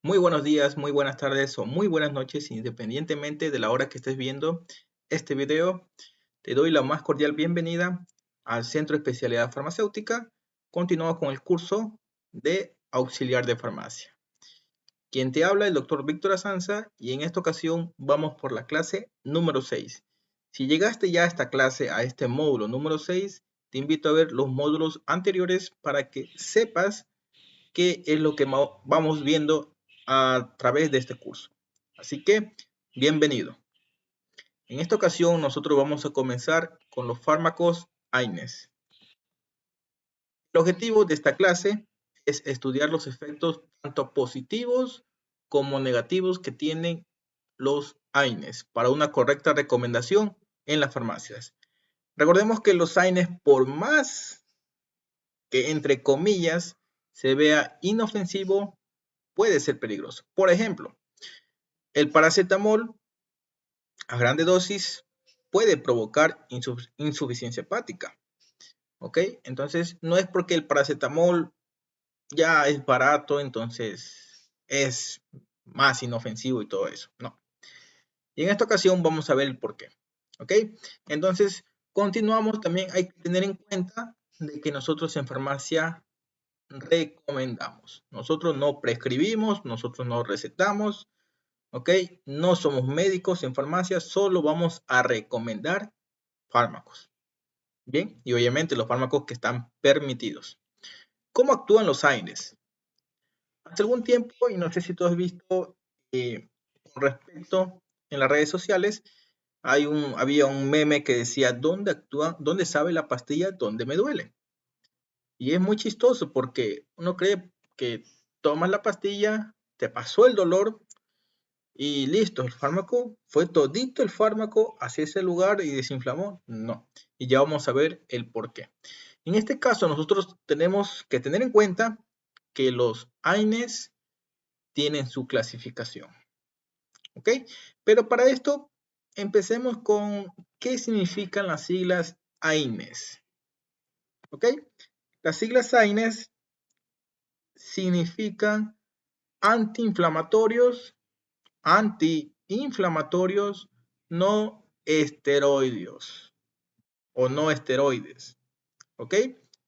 Muy buenos días, muy buenas tardes o muy buenas noches, independientemente de la hora que estés viendo este video. Te doy la más cordial bienvenida al Centro de Especialidad Farmacéutica. Continuamos con el curso de auxiliar de farmacia. Quien te habla es el doctor Víctor Asanza y en esta ocasión vamos por la clase número 6. Si llegaste ya a esta clase, a este módulo número 6, te invito a ver los módulos anteriores para que sepas qué es lo que vamos viendo a través de este curso. Así que, bienvenido. En esta ocasión nosotros vamos a comenzar con los fármacos AINES. El objetivo de esta clase es estudiar los efectos tanto positivos como negativos que tienen los AINES para una correcta recomendación en las farmacias. Recordemos que los AINES, por más que entre comillas se vea inofensivo, puede ser peligroso. Por ejemplo, el paracetamol a grande dosis puede provocar insuficiencia hepática. ¿Ok? Entonces, no es porque el paracetamol ya es barato, entonces es más inofensivo y todo eso. No. Y en esta ocasión vamos a ver el por qué. ¿Ok? Entonces, continuamos. También hay que tener en cuenta de que nosotros en farmacia recomendamos. Nosotros no prescribimos, nosotros no recetamos, ¿ok? No somos médicos en farmacia, solo vamos a recomendar fármacos. Bien, y obviamente los fármacos que están permitidos. ¿Cómo actúan los AINES? Hace algún tiempo, y no sé si tú has visto con respecto en las redes sociales, había un meme que decía, ¿dónde actúa, dónde sabe la pastilla, dónde me duele? Y es muy chistoso porque uno cree que tomas la pastilla, te pasó el dolor, y listo, el fármaco fue todito el fármaco hacia ese lugar y desinflamó. No. Y ya vamos a ver el por qué. En este caso, nosotros tenemos que tener en cuenta que los AINES tienen su clasificación. ¿Ok? Pero para esto, empecemos con qué significan las siglas AINES. ¿Ok? Las siglas AINES significan antiinflamatorios no esteroideos o no esteroides. ¿Ok?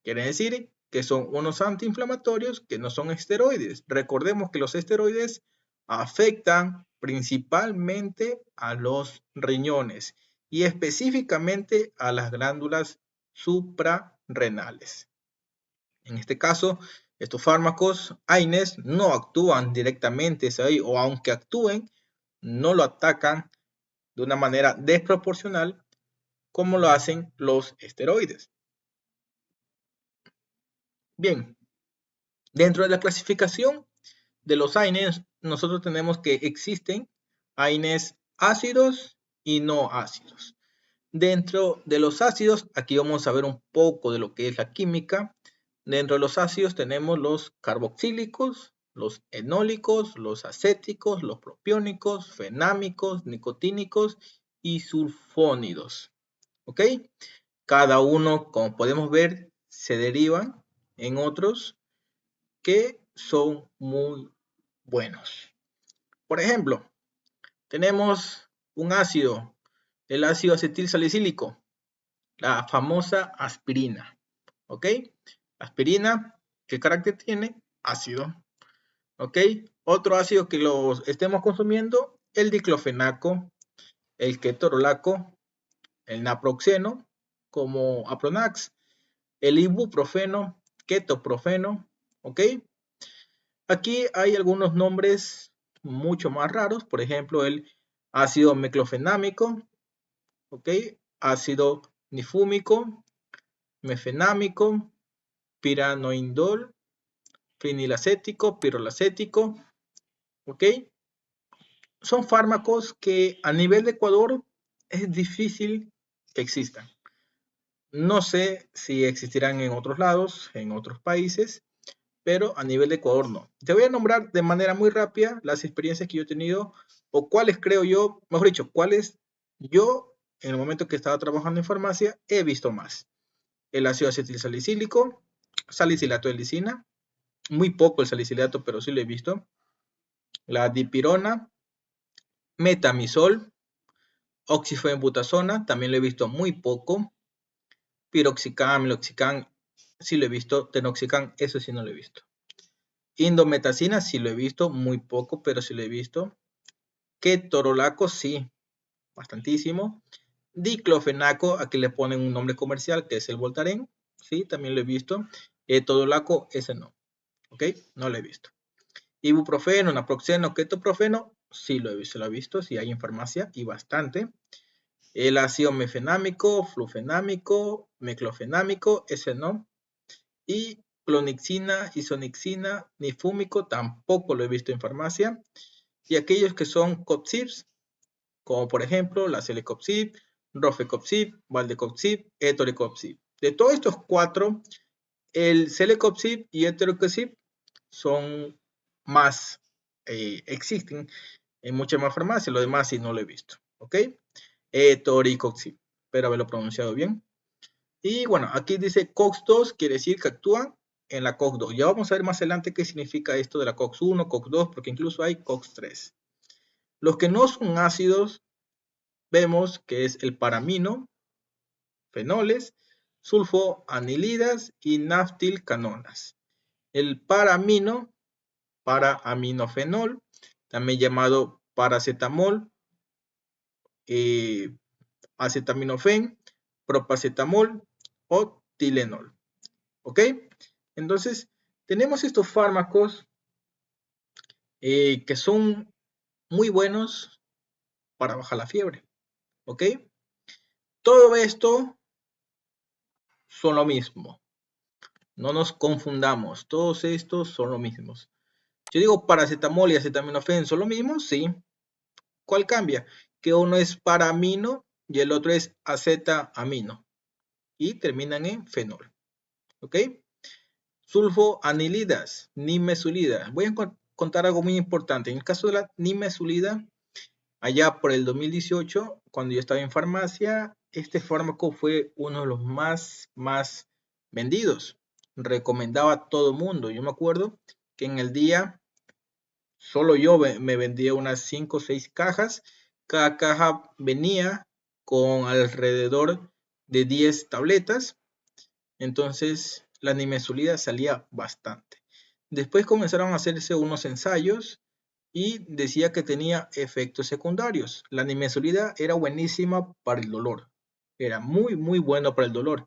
Quiere decir que son unos antiinflamatorios que no son esteroides. Recordemos que los esteroides afectan principalmente a los riñones y específicamente a las glándulas suprarrenales. En este caso, estos fármacos AINES no actúan directamente ahí, o aunque actúen, no lo atacan de una manera desproporcional como lo hacen los esteroides. Bien, dentro de la clasificación de los AINES, nosotros tenemos que existen AINES ácidos y no ácidos. Dentro de los ácidos, aquí vamos a ver un poco de lo que es la química. Dentro de los ácidos tenemos los carboxílicos, los enólicos, los acéticos, los propiónicos, fenámicos, nicotínicos y sulfónidos. ¿Ok? Cada uno, como podemos ver, se derivan en otros que son muy buenos. Por ejemplo, tenemos un ácido, el ácido acetil salicílico, la famosa aspirina. ¿Ok? Aspirina, ¿qué carácter tiene? Ácido. ¿Ok? Otro ácido que los estemos consumiendo, el diclofenaco, el ketorolaco, el naproxeno, como Apronax, el ibuprofeno, ketoprofeno. ¿Ok? Aquí hay algunos nombres mucho más raros, por ejemplo, el ácido meclofenámico, ¿ok? Ácido nifúmico, mefenámico, piranoindol, fenilacético, pirolacético, ¿ok? Son fármacos que a nivel de Ecuador es difícil que existan. No sé si existirán en otros lados, en otros países, pero a nivel de Ecuador no. Te voy a nombrar de manera muy rápida las experiencias que yo he tenido o cuáles creo yo, mejor dicho, cuáles yo en el momento que estaba trabajando en farmacia he visto más. El ácido acetilsalicílico, salicilato de lisina, muy poco el salicilato, pero sí lo he visto. la dipirona, metamizol, oxifenbutasona, también lo he visto muy poco, piroxicam, meloxicam, sí lo he visto, tenoxicam, eso sí no lo he visto. Indometacina sí lo he visto, muy poco, pero sí lo he visto. Ketorolaco sí, bastantísimo. Diclofenaco, aquí le ponen un nombre comercial que es el Voltaren, sí, también lo he visto. Etodolaco, ese no, ok, no lo he visto. Ibuprofeno, naproxeno, ketoprofeno, sí lo he visto, sí hay en farmacia y bastante. El ácido mefenámico, flufenámico, meclofenámico, ese no. Y clonixina, isonixina, nifúmico, tampoco lo he visto en farmacia. Y aquellos que son COPSIPs, como por ejemplo la Celecoxib, Rofecoxib, Valdecoxib, Etorecoxib. De todos estos 4, el Celecoxib y Etorecoxib son más, existen en muchas más farmacias, lo demás sí no lo he visto, ¿ok? Toricoxib, espero haberlo pronunciado bien. Y bueno, aquí dice COX-2, quiere decir que actúan en la COX-2. Ya vamos a ver más adelante qué significa esto de la COX-1, COX-2, porque incluso hay COX-3. Los que no son ácidos, vemos que es el paramino, fenoles, sulfoanilidas y naftilcanonas. El paramino, para-aminofenol, también llamado paracetamol, acetaminofén, propacetamol o Tylenol. ¿Ok? Entonces, tenemos estos fármacos que son muy buenos para bajar la fiebre. ¿Ok? Todo esto son lo mismo. No nos confundamos. Todos estos son lo mismo. Yo digo paracetamol y acetaminofén son lo mismo, sí. ¿Cuál cambia? Que uno es paramino y el otro es acetamino. Y terminan en fenol. ¿Ok? Sulfoanilidas, nimesulida. Voy a contar algo muy importante. En el caso de la nimesulida, allá por el 2018, cuando yo estaba en farmacia, este fármaco fue uno de los más vendidos. Recomendaba a todo mundo. Yo me acuerdo que en el día, solo yo me vendía unas 5 o 6 cajas. Cada caja venía con alrededor de 10 tabletas. Entonces, la nimesulida salía bastante. Después comenzaron a hacerse unos ensayos y decía que tenía efectos secundarios. La nimesulida era buenísima para el dolor. Era muy bueno para el dolor.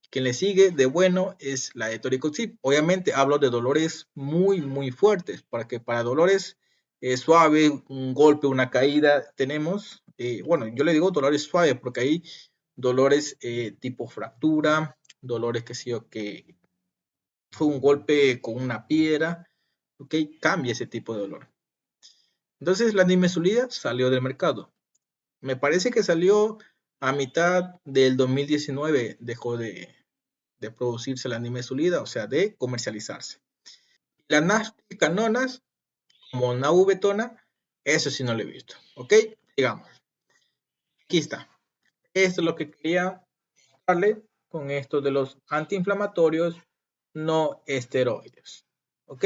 Quien le sigue de bueno es la Toricoxib. Obviamente hablo de dolores muy fuertes, para dolores suaves, un golpe, una caída, tenemos, bueno, yo le digo dolores suaves porque hay dolores tipo fractura, dolores que fue un golpe con una piedra, ok, cambia ese tipo de dolor. Entonces la nimesulida salió del mercado. Me parece que salió a mitad del 2019, dejó de producirse la nimesulida, o sea, de comercializarse. Las naftilcanonas, como naubetona, eso sí no lo he visto, ok, digamos. Aquí está. Esto es lo que quería mostrarle con esto de los antiinflamatorios no esteroides. ¿Ok?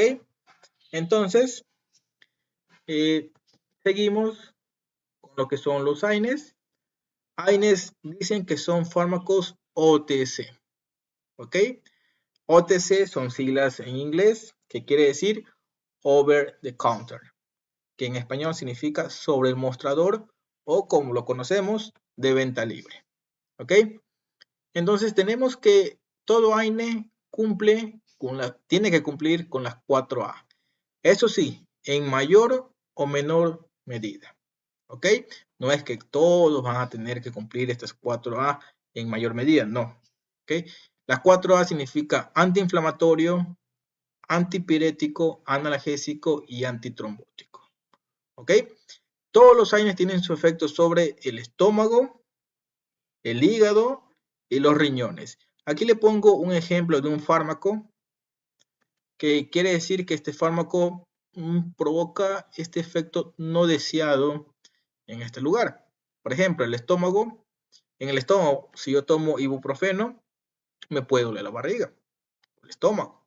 Entonces, seguimos con lo que son los AINES. AINES dicen que son fármacos OTC. ¿Ok? OTC son siglas en inglés, que quiere decir over the counter, que en español significa sobre el mostrador o como lo conocemos, de venta libre. ¿Ok? Entonces tenemos que todo AINE tiene que cumplir con las 4A. Eso sí, en mayor o menor medida. ¿Ok? No es que todos van a tener que cumplir estas 4A en mayor medida, no. ¿Ok? Las 4A significa antiinflamatorio, antipirético, analgésico y antitrombótico. ¿Ok? Todos los AINES tienen su efecto sobre el estómago, el hígado y los riñones. Aquí le pongo un ejemplo de un fármaco que quiere decir que este fármaco provoca este efecto no deseado en este lugar. Por ejemplo, el estómago. En el estómago, si yo tomo ibuprofeno, me puede doler la barriga, el estómago.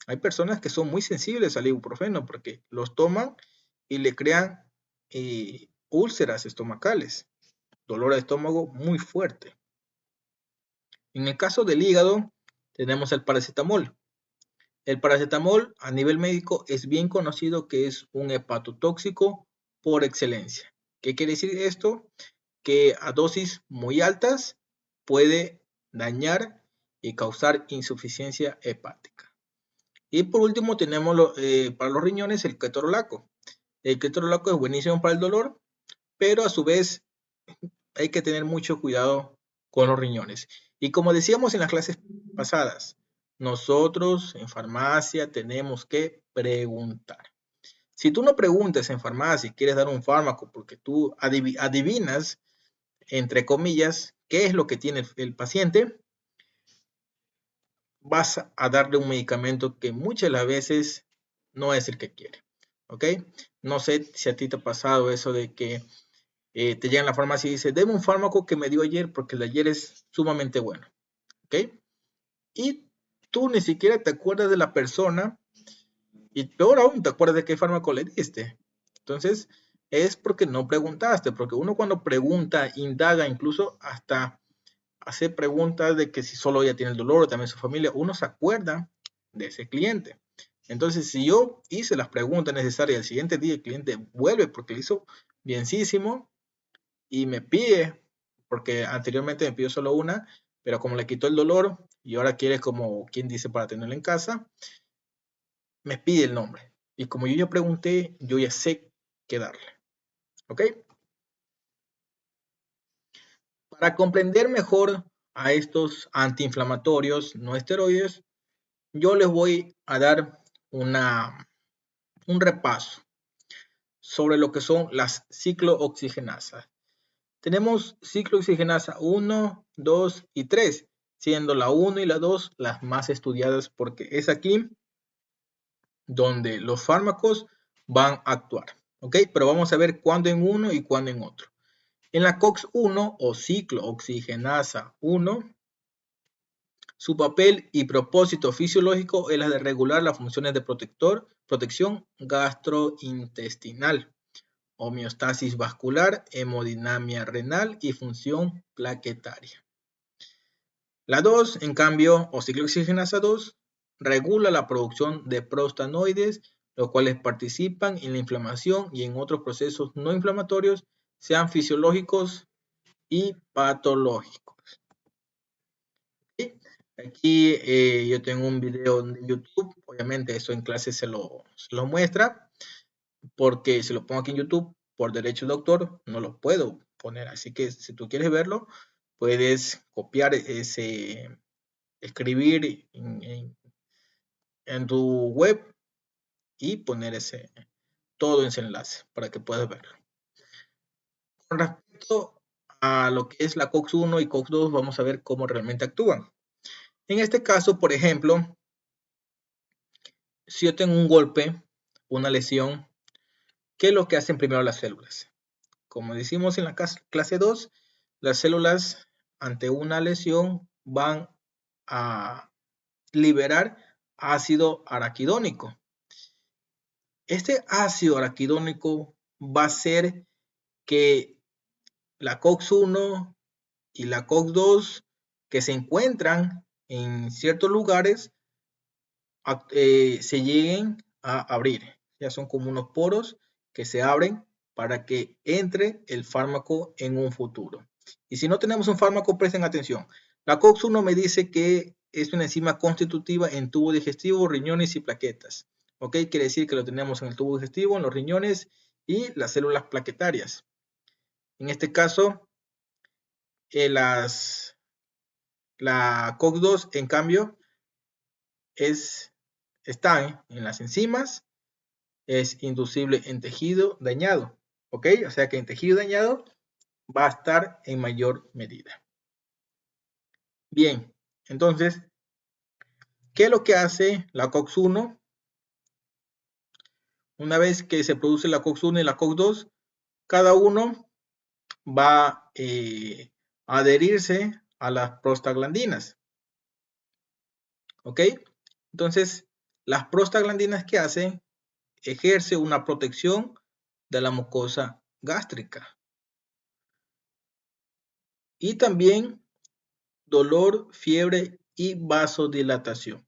Hay personas que son muy sensibles al ibuprofeno porque los toman y le crean úlceras estomacales, dolor de estómago muy fuerte. En el caso del hígado, tenemos el paracetamol. El paracetamol a nivel médico es bien conocido que es un hepatotóxico por excelencia. ¿Qué quiere decir esto? Que a dosis muy altas puede dañar y causar insuficiencia hepática. Y por último tenemos para los riñones el ketorolaco. El ketorolaco es buenísimo para el dolor, pero a su vez hay que tener mucho cuidado con los riñones. Y como decíamos en las clases pasadas, nosotros en farmacia tenemos que preguntar. Si tú no preguntas en farmacia y quieres dar un fármaco porque tú adivinas, entre comillas, qué es lo que tiene el paciente, vas a darle un medicamento que muchas de las veces no es el que quiere. ¿Ok? No sé si a ti te ha pasado eso de que te llega a la farmacia y dice, deme un fármaco que me dio ayer porque el de ayer es sumamente bueno. ¿Ok? Y tú ni siquiera te acuerdas de la persona y peor aún te acuerdas de qué fármaco le diste. Entonces, es porque no preguntaste, porque uno cuando pregunta, indaga, incluso hasta hace preguntas de que si solo ella tiene el dolor o también su familia, uno se acuerda de ese cliente. Entonces, si yo hice las preguntas necesarias, el siguiente día el cliente vuelve porque le hizo bienísimo y me pide, porque anteriormente me pidió solo una, pero como le quitó el dolor y ahora quiere como quien dice para tenerlo en casa, me pide el nombre. Y como yo ya pregunté, yo ya sé qué darle. ¿Ok? Para comprender mejor a estos antiinflamatorios no esteroides, yo les voy a dar un repaso sobre lo que son las ciclooxigenasas. Tenemos ciclooxigenasa 1, 2 y 3, siendo la 1 y la 2 las más estudiadas porque es aquí donde los fármacos van a actuar. ¿Ok? Pero vamos a ver cuándo en uno y cuándo en otro. En la COX-1 o ciclooxigenasa 1, su papel y propósito fisiológico es la de regular las funciones de protección gastrointestinal, homeostasis vascular, hemodinamia renal y función plaquetaria. La 2, en cambio, o ciclooxigenasa 2, regula la producción de prostanoides, los cuales participan en la inflamación y en otros procesos no inflamatorios, sean fisiológicos y patológicos. ¿Sí? Aquí yo tengo un video de YouTube, obviamente eso en clase se lo muestra, porque si lo pongo aquí en YouTube, por derecho de autor, no lo puedo poner. Así que si tú quieres verlo, puedes copiar escribir en tu web y poner todo ese enlace para que puedas verlo. Con respecto a lo que es la COX-1 y COX-2, vamos a ver cómo realmente actúan. En este caso, por ejemplo, si yo tengo un golpe, una lesión, ¿qué es lo que hacen primero las células? Como decimos en la clase 2, las células ante una lesión van a liberar ácido araquidónico. Este ácido araquidónico va a hacer que la COX-1 y la COX-2 que se encuentran en ciertos lugares se lleguen a abrir. Ya son como unos poros que se abren para que entre el fármaco en un futuro. Y si no tenemos un fármaco, presten atención. La COX-1 me dice que es una enzima constitutiva en tubo digestivo, riñones y plaquetas. ¿Ok? Quiere decir que lo tenemos en el tubo digestivo, en los riñones y las células plaquetarias. En este caso, la COX-2, en cambio, está en las enzimas, es inducible en tejido dañado. ¿Ok? O sea que en tejido dañado va a estar en mayor medida. Bien, entonces, ¿qué es lo que hace la COX-1? Una vez que se produce la COX-1 y la COX-2, cada uno va a adherirse a las prostaglandinas. ¿Ok? Entonces, las prostaglandinas que hacen, ejerce una protección de la mucosa gástrica. Y también dolor, fiebre y vasodilatación.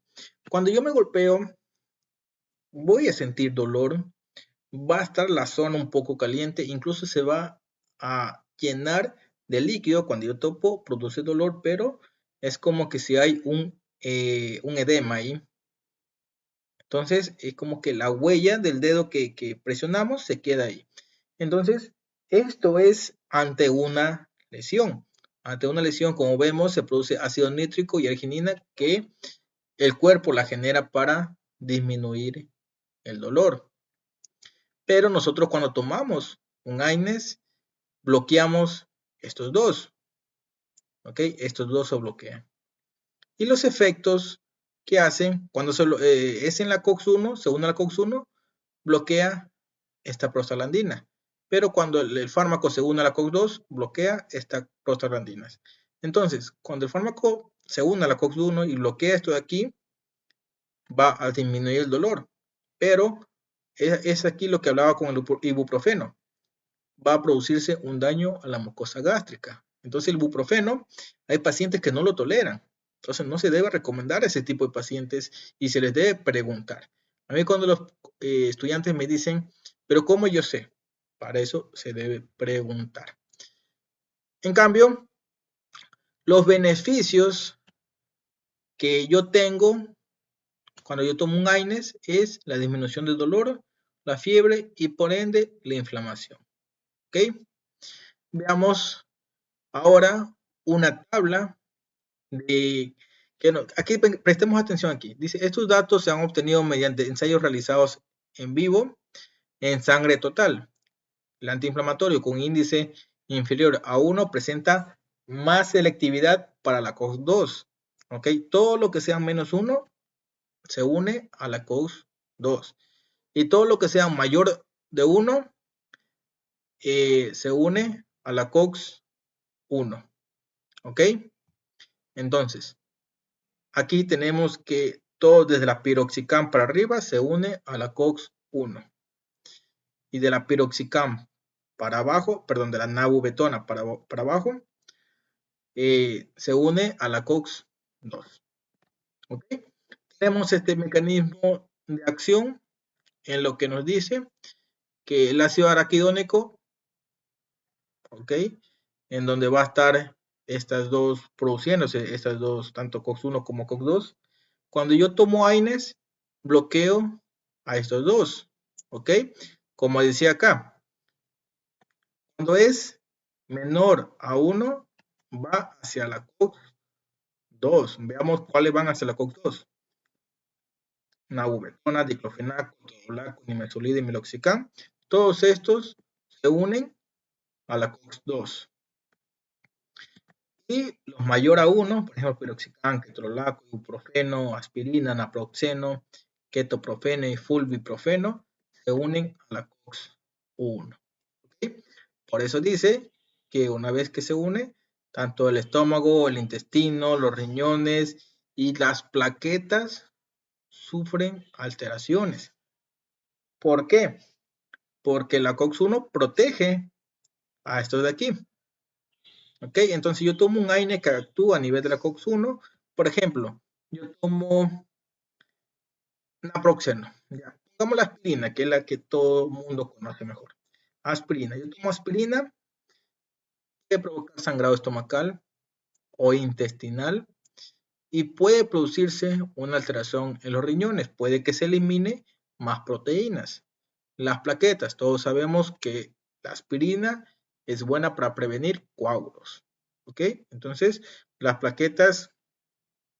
Cuando yo me golpeo, voy a sentir dolor, va a estar la zona un poco caliente, incluso se va a llenar de líquido. Cuando yo topo, produce dolor, pero es como que si hay un edema ahí. Entonces, es como que la huella del dedo que presionamos se queda ahí. Entonces, esto es ante una lesión. Ante una lesión, como vemos, se produce ácido nítrico y arginina que el cuerpo la genera para disminuir el dolor. Pero nosotros cuando tomamos un AINES, bloqueamos estos dos. ¿Ok? Estos dos se bloquean. Y los efectos que hacen cuando es en la COX-1, se une a la COX-1, bloquea esta prostaglandina. Pero cuando el fármaco se une a la COX-2, bloquea esta prostaglandinas. Entonces, cuando el fármaco se une a la COX-1 y bloquea esto de aquí, va a disminuir el dolor. Pero es aquí lo que hablaba con el ibuprofeno. Va a producirse un daño a la mucosa gástrica. Entonces el ibuprofeno, hay pacientes que no lo toleran. Entonces no se debe recomendar a ese tipo de pacientes y se les debe preguntar. A mí cuando los estudiantes me dicen, pero ¿cómo yo sé? Para eso se debe preguntar. En cambio, los beneficios que yo tengo cuando yo tomo un AINES es la disminución del dolor, la fiebre y por ende la inflamación. ¿Ok? Veamos ahora una tabla de que aquí prestemos atención aquí. Dice, estos datos se han obtenido mediante ensayos realizados en vivo en sangre total. El antiinflamatorio con índice inferior a 1 presenta más selectividad para la COX-2. ¿Ok? Todo lo que sea menos 1 se une a la COX-2. Y todo lo que sea mayor de 1 se une a la COX-1. ¿Ok? Entonces, aquí tenemos que todo desde la piroxicam para arriba se une a la COX-1. Y de la piroxicam para abajo, perdón, de la nabubetona para abajo, se une a la COX-2. ¿Ok? Tenemos este mecanismo de acción en lo que nos dice que el ácido araquidónico, ¿ok? En donde va a estar estas dos produciéndose, estas dos, tanto COX-1 como COX-2. Cuando yo tomo AINES, bloqueo a estos dos, ¿ok? Como decía acá, cuando es menor a 1, va hacia la COX-2. Veamos cuáles van hacia la COX-2. Nabubetona, diclofenac, ketorolac, nimesulida y meloxicam. Todos estos se unen a la COX-2. Y los mayor a 1, por ejemplo, piroxicam, ketorolac, ibuprofeno, aspirina, naproxeno, ketoprofeno y fulviprofeno, se unen a la COX-1. ¿Okay? Por eso dice que una vez que se une, tanto el estómago, el intestino, los riñones y las plaquetas sufren alteraciones. ¿Por qué? Porque la COX-1 protege a estos de aquí. ¿Ok? Entonces yo tomo un AINE que actúa a nivel de la COX-1. Por ejemplo, yo tomo naproxeno. Ya. Pongamos la aspirina, que es la que todo el mundo conoce mejor. Aspirina. Yo tomo aspirina, puede provocar sangrado estomacal o intestinal y puede producirse una alteración en los riñones. Puede que se elimine más proteínas. Las plaquetas, todos sabemos que la aspirina es buena para prevenir coágulos. ¿Ok? Entonces, las plaquetas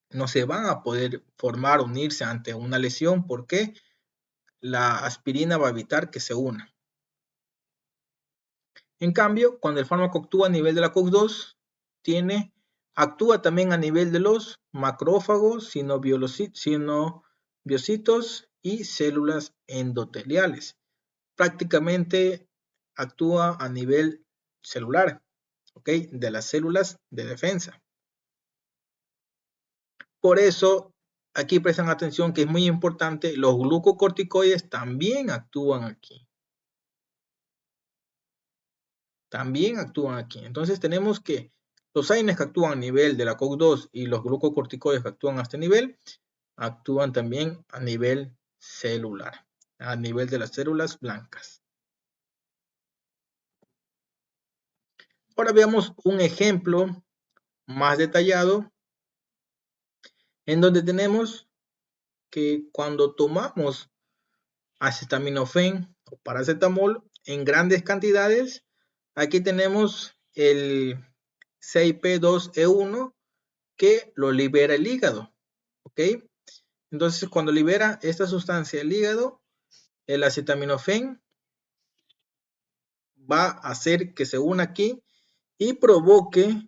no se van a poder formar, unirse ante una lesión porque la aspirina va a evitar que se una. En cambio, cuando el fármaco actúa a nivel de la COX-2, actúa también a nivel de los macrófagos, sinobiocitos y células endoteliales. Prácticamente actúa a nivel celular, ¿ok? De las células de defensa. Por eso, aquí prestan atención que es muy importante, los glucocorticoides también actúan aquí. también actúan aquí. Entonces tenemos que los AINES que actúan a nivel de la COX-2 y los glucocorticoides que actúan a este nivel, actúan también a nivel celular, a nivel de las células blancas. Ahora veamos un ejemplo más detallado en donde tenemos que cuando tomamos acetaminofén o paracetamol en grandes cantidades, aquí tenemos el CYP2E1 que lo libera el hígado, ¿ok? Entonces, cuando libera esta sustancia el hígado, el acetaminofén va a hacer que se una aquí y provoque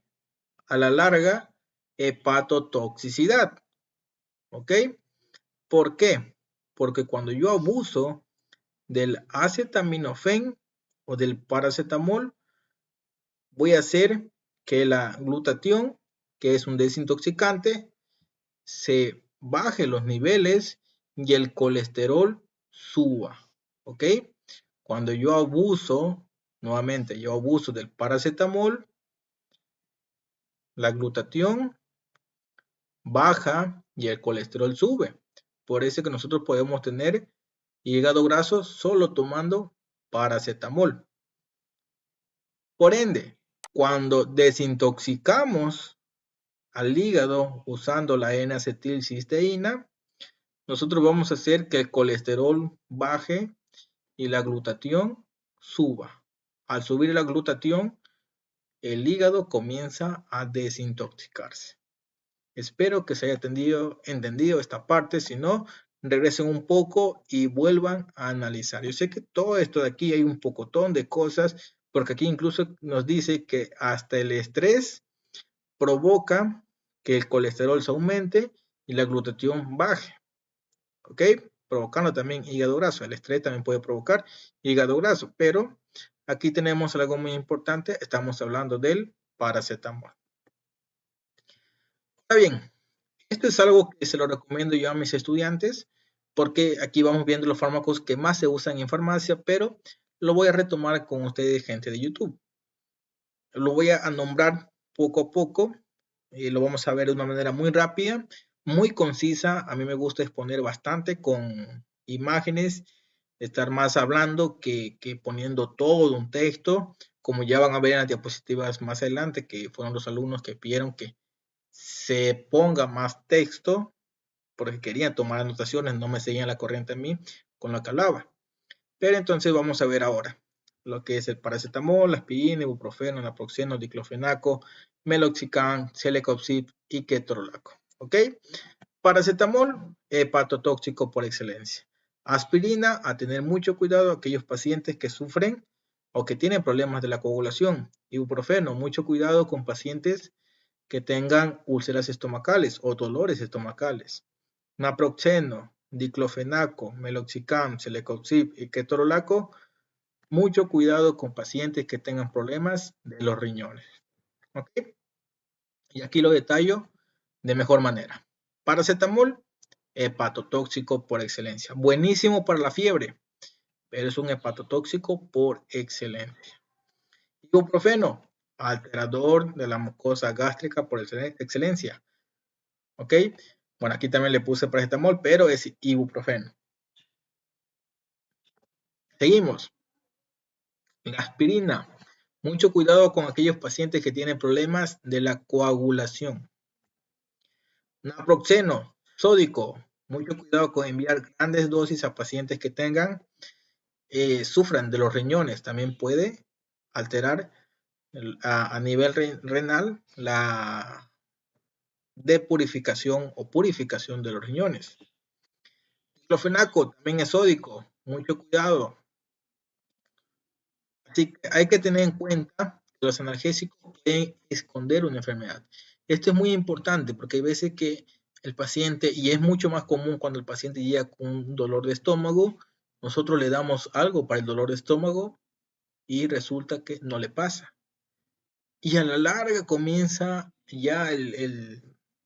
a la larga hepatotoxicidad, ¿ok? ¿Por qué? Porque cuando yo abuso del acetaminofén o del paracetamol, voy a hacer que la glutatión, que es un desintoxicante, se baje los niveles y el colesterol suba, ¿ok? Cuando yo abuso, nuevamente, yo abuso del paracetamol, la glutatión baja y el colesterol sube. Por eso que nosotros podemos tener hígado graso solo tomando paracetamol. Por ende, cuando desintoxicamos al hígado usando la N-acetilcisteína, nosotros vamos a hacer que el colesterol baje y la glutatión suba. Al subir la glutatión, el hígado comienza a desintoxicarse. Espero que se haya entendido esta parte. Si no, regresen un poco y vuelvan a analizar. Yo sé que todo esto de aquí hay un pocotón de cosas, porque aquí incluso nos dice que hasta el estrés provoca que el colesterol se aumente y la glutatión baje, ¿ok? Provocando también hígado graso. El estrés también puede provocar hígado graso, pero aquí tenemos algo muy importante. Estamos hablando del paracetamol. Está bien. Esto es algo que se lo recomiendo yo a mis estudiantes, porque aquí vamos viendo los fármacos que más se usan en farmacia, pero lo voy a retomar con ustedes, gente de YouTube. Lo voy a nombrar poco a poco y lo vamos a ver de una manera muy rápida, muy concisa. A mí me gusta exponer bastante con imágenes, estar más hablando que poniendo todo un texto, como ya van a ver en las diapositivas más adelante, que fueron los alumnos que pidieron que se ponga más texto, porque querían tomar anotaciones, no me seguían la corriente a mí con lo que hablaba. Pero entonces vamos a ver ahora lo que es el paracetamol, aspirina, ibuprofeno, naproxeno, diclofenaco, meloxicam, celecoxib y ketorolaco. ¿Ok? Paracetamol, hepatotóxico por excelencia. Aspirina, a tener mucho cuidado a aquellos pacientes que sufren o que tienen problemas de la coagulación. Ibuprofeno, mucho cuidado con pacientes que tengan úlceras estomacales o dolores estomacales. Naproxeno, diclofenaco, meloxicam, celecoxib y ketorolaco, mucho cuidado con pacientes que tengan problemas de los riñones. ¿Ok? Y aquí lo detallo de mejor manera. Paracetamol, hepatotóxico por excelencia. Buenísimo para la fiebre, pero es un hepatotóxico por excelencia. Ibuprofeno, alterador de la mucosa gástrica por excelencia. ¿Ok? Bueno, aquí también le puse paracetamol, pero es ibuprofeno. Seguimos. La aspirina. Mucho cuidado con aquellos pacientes que tienen problemas de la coagulación. Naproxeno, sódico. Mucho cuidado con enviar grandes dosis a pacientes que sufran de los riñones. También puede alterar a nivel renal la depurificación o purificación de los riñones. Diclofenaco también es sódico. Mucho cuidado. Así que hay que tener en cuenta que los analgésicos pueden esconder una enfermedad. Esto es muy importante porque hay veces que el paciente, y es mucho más común cuando el paciente llega con un dolor de estómago, nosotros le damos algo para el dolor de estómago y resulta que no le pasa. Y a la larga comienza ya el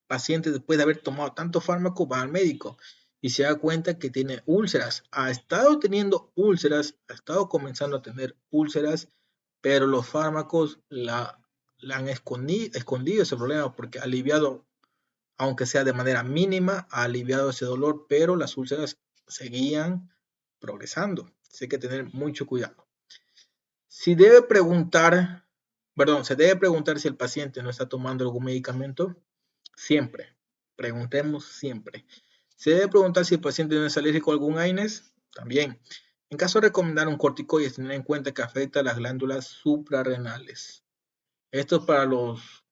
paciente, después de haber tomado tanto fármaco, va al médico y se da cuenta que tiene úlceras. Ha estado teniendo úlceras, ha estado comenzando a tener úlceras, pero los fármacos le han escondido ese problema porque ha aliviado, aunque sea de manera mínima, ha aliviado ese dolor, pero las úlceras seguían progresando. Así que tener mucho cuidado. Se debe preguntar si el paciente no está tomando algún medicamento. Siempre. Preguntemos siempre. Se debe preguntar si el paciente no es alérgico a algún AINES. También. En caso de recomendar un corticoide, tener en cuenta que afecta a las glándulas suprarrenales. Esto es para los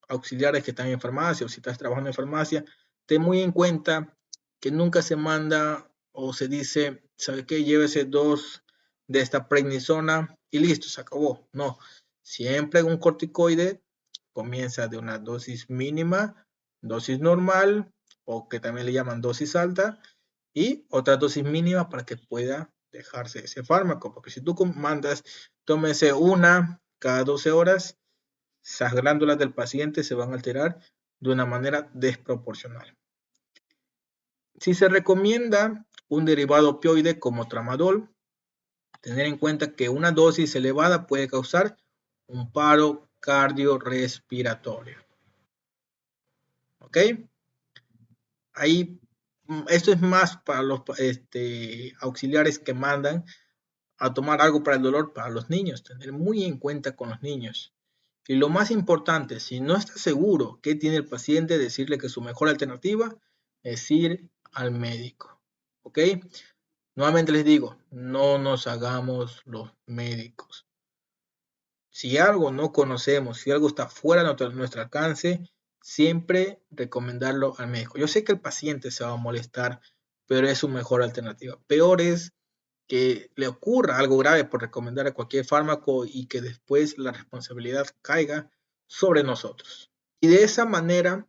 auxiliares que están en farmacia o si estás trabajando en farmacia. Ten muy en cuenta que nunca se manda o se dice, ¿sabe qué? Llévese 2 de esta prednisona y listo, se acabó. No, siempre un corticoide comienza de una dosis mínima, dosis normal o que también le llaman dosis alta y otra dosis mínima para que pueda dejarse ese fármaco. Porque si tú mandas, tómese una cada 12 horas, esas glándulas del paciente se van a alterar de una manera desproporcional. Si se recomienda un derivado opioide como tramadol, tener en cuenta que una dosis elevada puede causar un paro cardiorrespiratorio. ¿Ok? Ahí, esto es más para los auxiliares que mandan a tomar algo para el dolor para los niños. Tener muy en cuenta con los niños. Y lo más importante, si no está seguro qué tiene el paciente, decirle que su mejor alternativa es ir al médico. ¿Ok? Nuevamente les digo, no nos hagamos los médicos. Si algo no conocemos, si algo está fuera de nuestro alcance, siempre recomendarlo al médico. Yo sé que el paciente se va a molestar, pero es su mejor alternativa. Peor es que le ocurra algo grave por recomendar a cualquier fármaco y que después la responsabilidad caiga sobre nosotros. Y de esa manera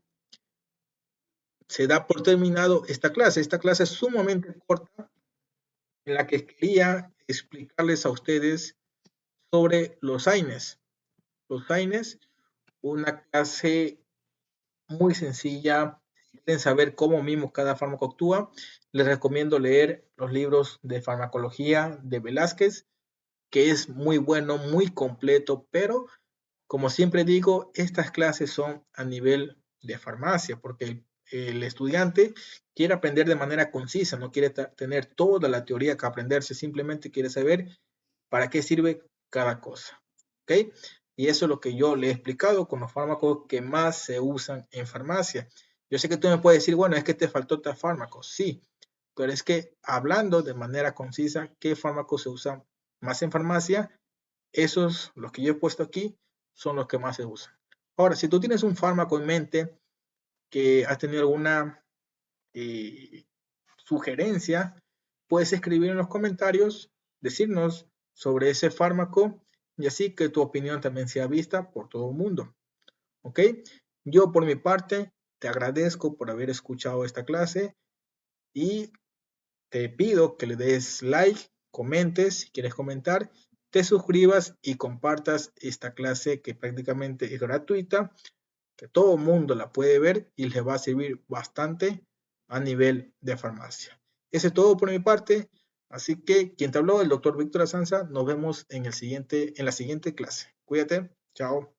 se da por terminado esta clase. Esta clase es sumamente corta en la que quería explicarles a ustedes sobre los AINES. Los AINES, una clase muy sencilla. Si quieren saber cómo mismo cada fármaco actúa, les recomiendo leer los libros de farmacología de Velázquez, que es muy bueno, muy completo, pero como siempre digo, estas clases son a nivel de farmacia, porque el estudiante quiere aprender de manera concisa, no quiere tener toda la teoría que aprenderse, simplemente quiere saber para qué sirve cada cosa. ¿Ok? Y eso es lo que yo le he explicado con los fármacos que más se usan en farmacia. Yo sé que tú me puedes decir, bueno, es que te faltó tal fármaco. Sí, pero es que hablando de manera concisa, ¿qué fármacos se usan más en farmacia? Esos, los que yo he puesto aquí, son los que más se usan. Ahora, si tú tienes un fármaco en mente que has tenido alguna sugerencia, puedes escribir en los comentarios, decirnos sobre ese fármaco y así que tu opinión también sea vista por todo el mundo. ¿Ok? Yo por mi parte te agradezco por haber escuchado esta clase y te pido que le des like, comentes si quieres comentar, te suscribas y compartas esta clase que prácticamente es gratuita, que todo el mundo la puede ver y les va a servir bastante a nivel de farmacia. Ese es todo por mi parte, así que quien te habló, el doctor Víctor Asanza, nos vemos en la siguiente clase. Cuídate, chao.